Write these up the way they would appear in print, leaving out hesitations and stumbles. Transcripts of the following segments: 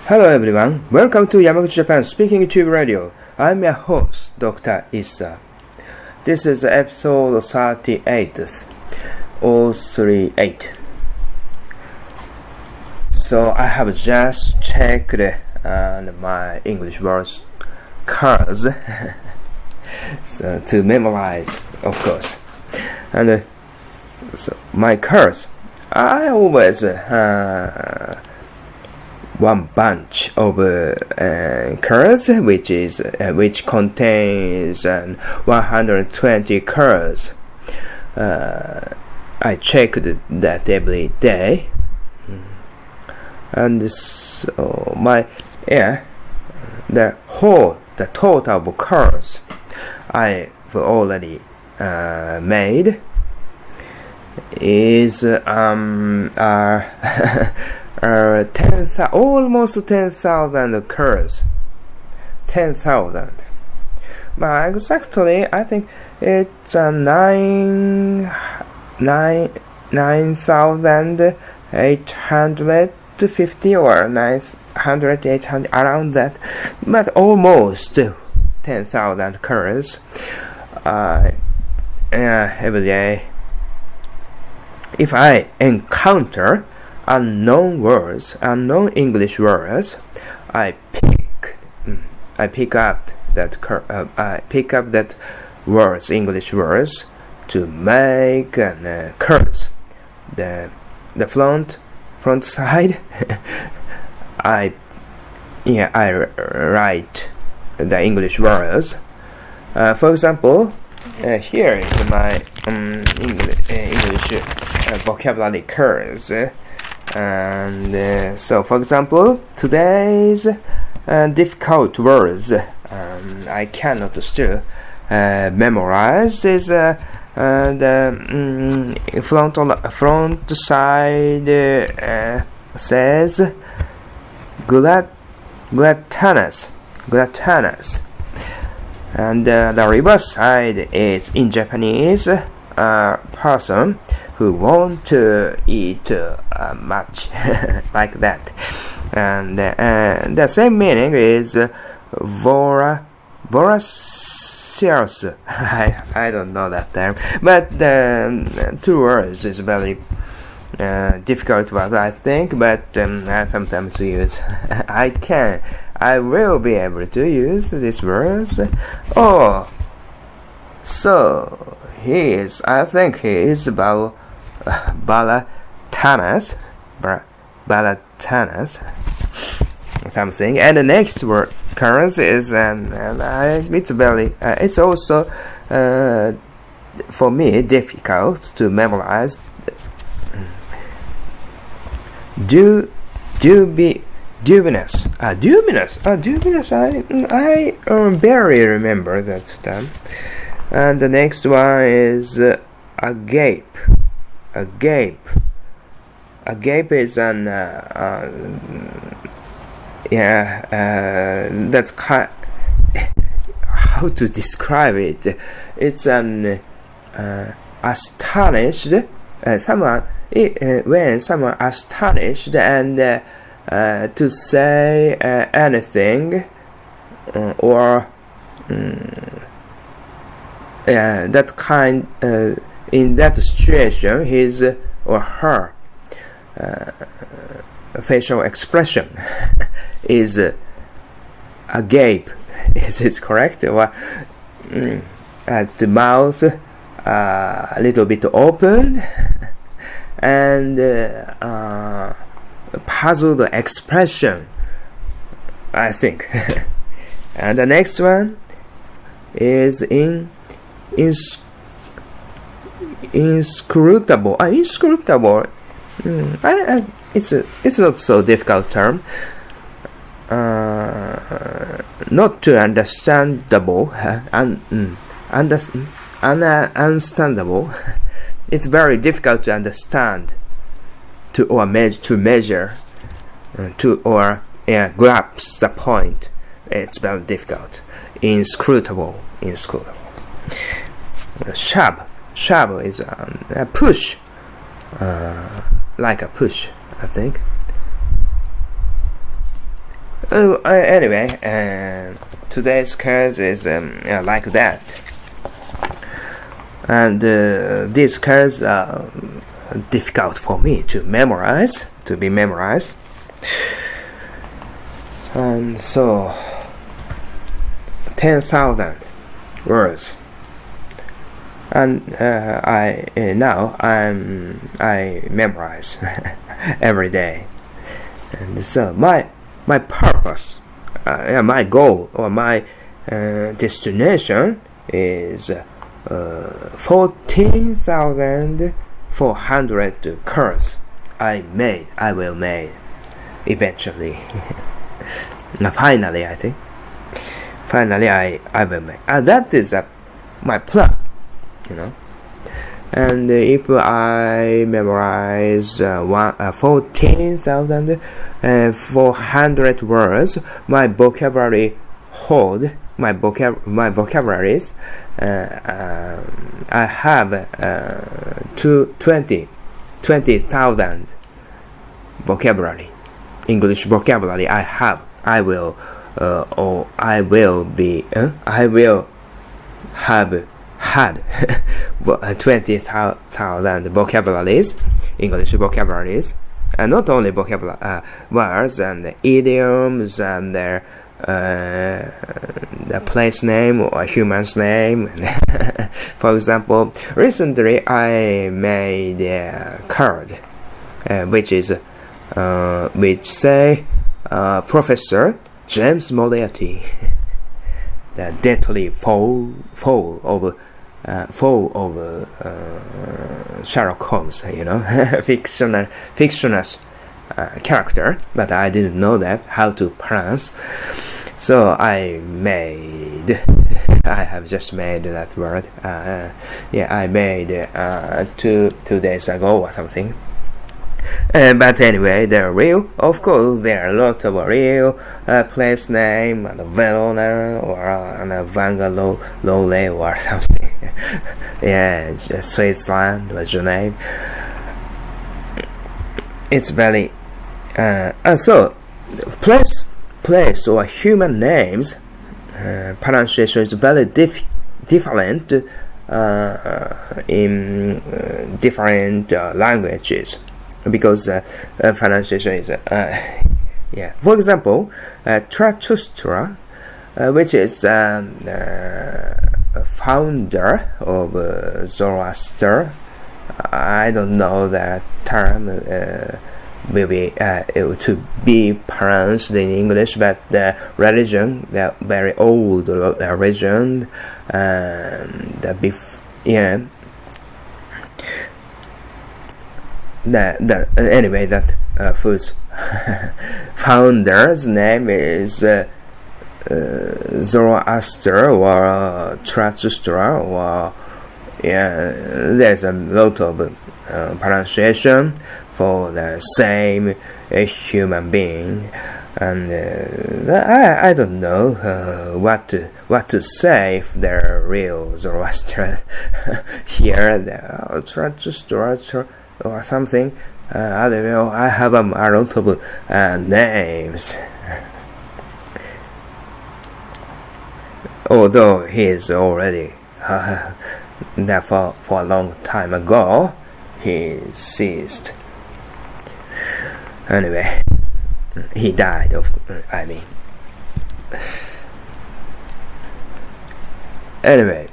Hello everyone, welcome to Yamaguchi Japan Speaking Tube Radio. I'm your host, Dr. Issa. This is episode 38, 038. So I have just checked my English words cards so to memorize, of course. And so my cards, I always one bunch of cards which contains 120 cards. I checked that every day, and so the total of cards I've already made is almost 10,000 cards. 10,000. But exactly, I think it's 9,850 or 900, 800, around that. But almost 10,000 cards every day. If I encounter unknown English words, I pick up that English words to make cards. The front side, I write the English words. For example, here is my English vocabulary cards. And so, for example, today's difficult words I cannot still memorize is the front side says gluttonous, and the reverse side is in Japanese person who want to eat much like that, and the same meaning is voracious. I don't know that term, but the two words is very difficult word, I think, but I sometimes use. I will be able to use these words. So I think he is about Balatanas, something. And the next word cards is it's also for me difficult to memorize. Dubious. I barely remember that time. And the next one is agape. Agape is an that's kind. How to describe it? It's astonished. When someone astonished and to say anything or that kind. In that situation, his or her facial expression is agape. Is it correct? Or at the mouth a little bit open and puzzled expression, I think. And the next one is inscrutable. Inscrutable. It's not so difficult term. Not too understandable. Understandable. It's very difficult to understand. To measure. Grasp the point. It's very difficult. Inscrutable. Shove is a push, like a push, I think. Anyway, today's curse is like that. And these curses are difficult for me to be memorized. And so 10,000 words. And I memorize every day. And so my purpose, my goal or my destination is 14,400 curves I will make eventually. Finally, I think. Finally, I will make. And that is my plan, And if I memorize 14,400 words, my vocabularies, I have 20,000 vocabulary, English vocabulary. I will have had 20,000 vocabularies, English vocabularies, and not only words and idioms and the place name or human's name. For example, recently I made a card, which say Professor James Moriarty, the deadly foe of Sherlock Holmes, fictional character, but I didn't know that how to pronounce. So I have just made that word. I made 2 days ago or something. But anyway, of course, there are a lot of real place name and Verona or Bangalore or something. Switzerland was your name. It's very so place or human names pronunciation is very different in different languages, because pronunciation is For example, Zarathustra, which is founder of Zoroaster. I don't know that term will be to be pronounced in English, but the religion, the very old religion, that whose founder's name is Zoroaster or Zarathustra, or there's a lot of pronunciation for the same human being, and I don't know what to say if they're real Zoroaster here, the Zarathustra or something. I don't know. I have a lot of names. Although he is already that for a long time ago, he ceased. Anyway, he died. Anyway,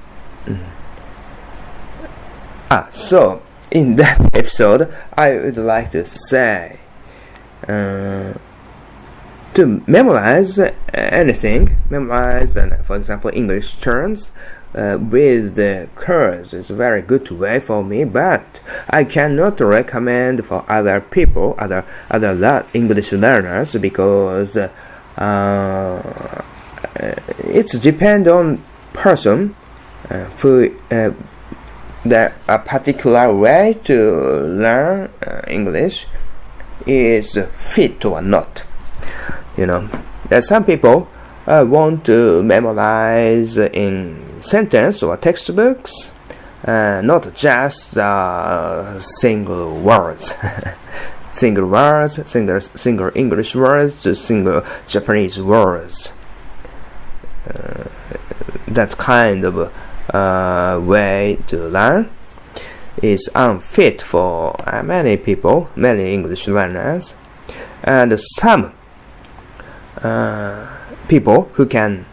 so in that episode, I would like to say to memorize anything, for example, English terms with the curse is a very good way for me, but I cannot recommend for other people, other English learners, because it's depend on person who a particular way to learn English is fit or not. There are some people want to memorize in sentence or textbooks, not just single words. single words, single English words to single Japanese words. That kind of way to learn is unfit for many people, many English learners, and some people who can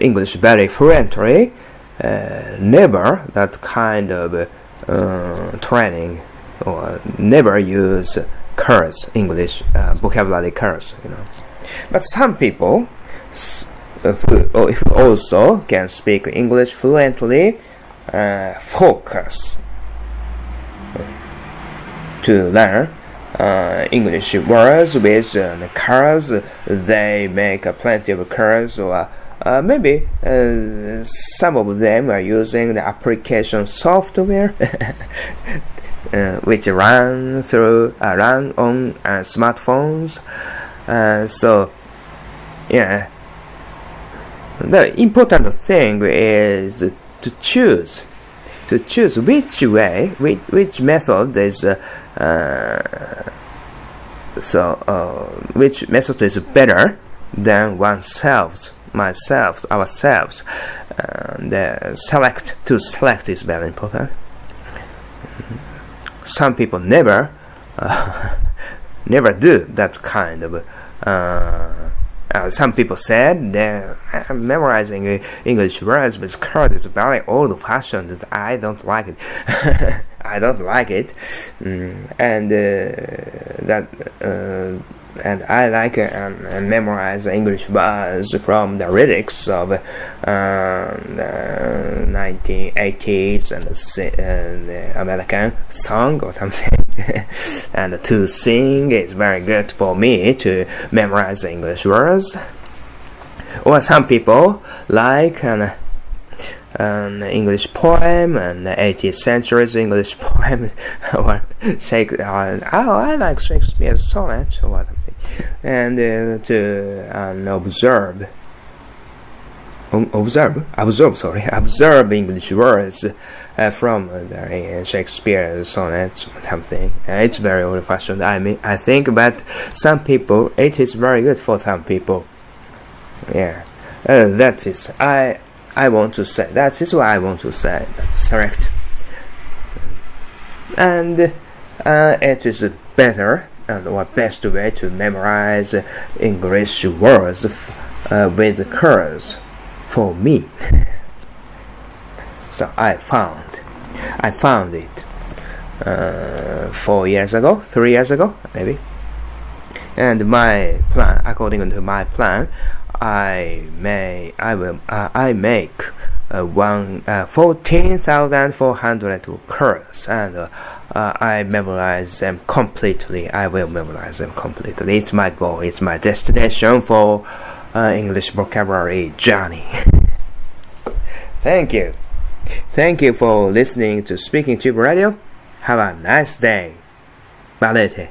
English very fluently never that kind of training, or never use curse English vocabulary curse, But some people who also can speak English fluently focus to learn English words with curse. They make plenty of curse, or maybe some of them are using the application software which run on smartphones. So yeah, the important thing is to choose which way, which method is which method is better than ourselves. To select is very important. Some people never do that kind of. Some people said that memorizing English words with curse is very old-fashioned. I don't like it. I don't like it, and I like memorize English words from the lyrics of 1980s and the American song or something. And to sing is very good for me to memorize English words. Or some people like an English poem, and 18th century's English poem, or I like Shakespeare's sonnet or something, and to observe English words from Shakespeare's sonnets or something. It's very old-fashioned, I think, but some people, it is very good for some people. Yeah, that is I want to say. That is what I want to say. That's correct. And it is better or best way to memorize English words with curse for me. So I found it 3 years ago, maybe. And my plan, according to my plan, I make 14,400 curves, and I memorize them completely. I will memorize them completely. It's my goal. It's my destination for English vocabulary journey. Thank you for listening to Speaking Tube Radio. Have a nice day. Balete.